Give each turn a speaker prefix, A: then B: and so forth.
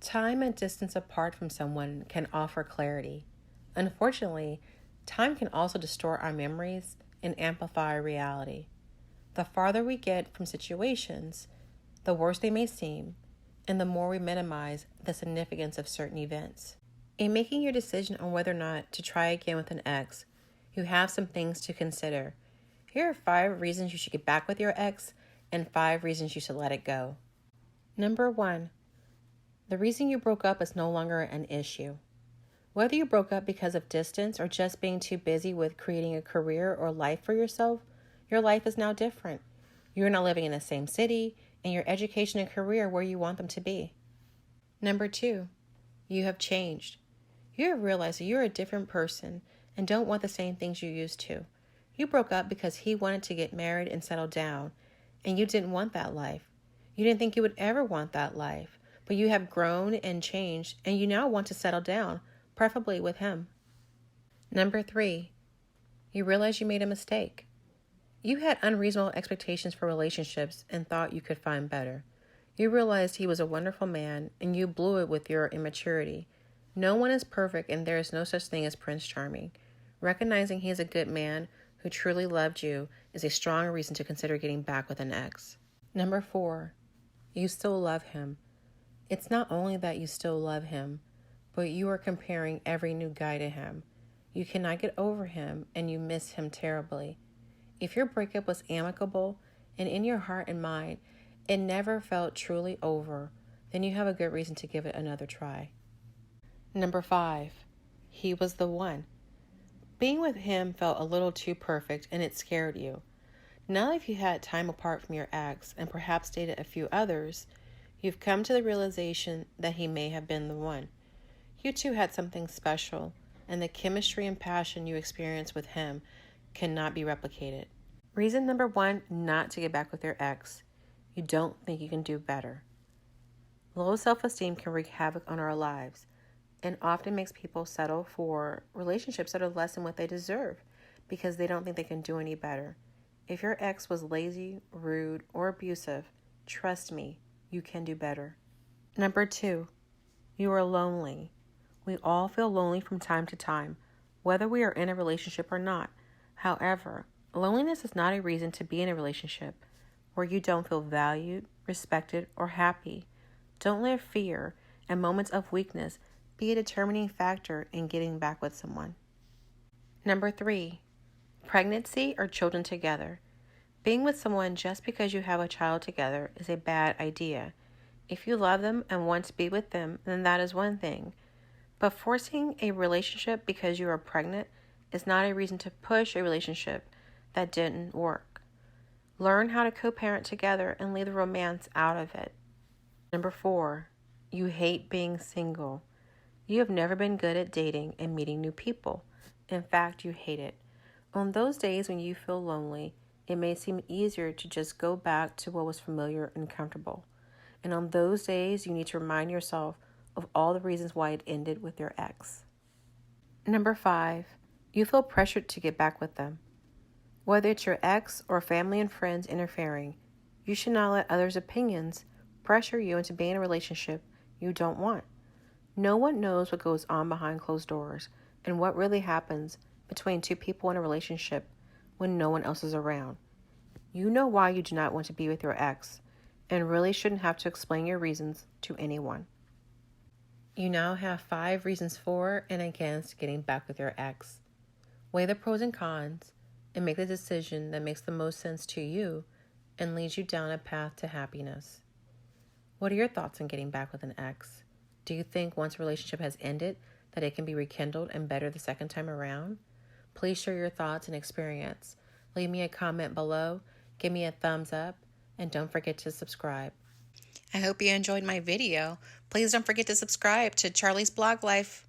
A: Time and distance apart from someone can offer clarity. Unfortunately, time can also distort our memories and amplify reality. The farther we get from situations, the worse they may seem, and the more we minimize the significance of certain events. In making your decision on whether or not to try again with an ex, you have some things to consider. Here are 5 reasons you should get back with your ex and 5 reasons you should let it go. Number 1, the reason you broke up is no longer an issue. Whether you broke up because of distance or just being too busy with creating a career or life for yourself, your life is now different. You're not living in the same city, and your education and career where you want them to be. Number 2, you have changed. You have realized that you're a different person and don't want the same things you used to. You broke up because he wanted to get married and settle down, and you didn't want that life. You didn't think you would ever want that life, but you have grown and changed, and you now want to settle down, preferably with him. Number 3, you realize you made a mistake. You had unreasonable expectations for relationships and thought you could find better. You realized he was a wonderful man, and you blew it with your immaturity. No one is perfect, and there is no such thing as Prince Charming. Recognizing he is a good man who truly loved you is a strong reason to consider getting back with an ex. Number 4, you still love him. It's not only that you still love him, but you are comparing every new guy to him. You cannot get over him, and you miss him terribly. If your breakup was amicable, and in your heart and mind, it never felt truly over, then you have a good reason to give it another try. Number 5, he was the one. Being with him felt a little too perfect, and it scared you. Now that you've had time apart from your ex and perhaps dated a few others, you've come to the realization that he may have been the one. You two had something special, and the chemistry and passion you experienced with him cannot be replicated. Reason number 1 not to get back with your ex: you don't think you can do better. Low self-esteem can wreak havoc on our lives and often makes people settle for relationships that are less than what they deserve because they don't think they can do any better. If your ex was lazy, rude, or abusive, trust me, you can do better. Number 2, you are lonely. We all feel lonely from time to time, whether we are in a relationship or not. However, loneliness is not a reason to be in a relationship where you don't feel valued, respected, or happy. Don't let fear and moments of weakness be a determining factor in getting back with someone. Number 3, pregnancy or children together. Being with someone just because you have a child together is a bad idea. If you love them and want to be with them, then that is one thing. But forcing a relationship because you are pregnant is not a reason to push a relationship that didn't work. Learn how to co-parent together and leave the romance out of it. Number 4, you hate being single. You have never been good at dating and meeting new people. In fact, you hate it. On those days when you feel lonely, it may seem easier to just go back to what was familiar and comfortable. And on those days, you need to remind yourself of all the reasons why it ended with your ex. Number 5, you feel pressured to get back with them. Whether it's your ex or family and friends interfering, you should not let others' opinions pressure you into being in a relationship you don't want. No one knows what goes on behind closed doors and what really happens between two people in a relationship when no one else is around. You know why you do not want to be with your ex and really shouldn't have to explain your reasons to anyone. You now have 5 reasons for and against getting back with your ex. Weigh the pros and cons and make the decision that makes the most sense to you and leads you down a path to happiness. What are your thoughts on getting back with an ex? Do you think once a relationship has ended that it can be rekindled and better the second time around? Please share your thoughts and experience. Leave me a comment below, give me a thumbs up, and don't forget to subscribe. I hope you enjoyed my video. Please don't forget to subscribe to Charley's Blog Life.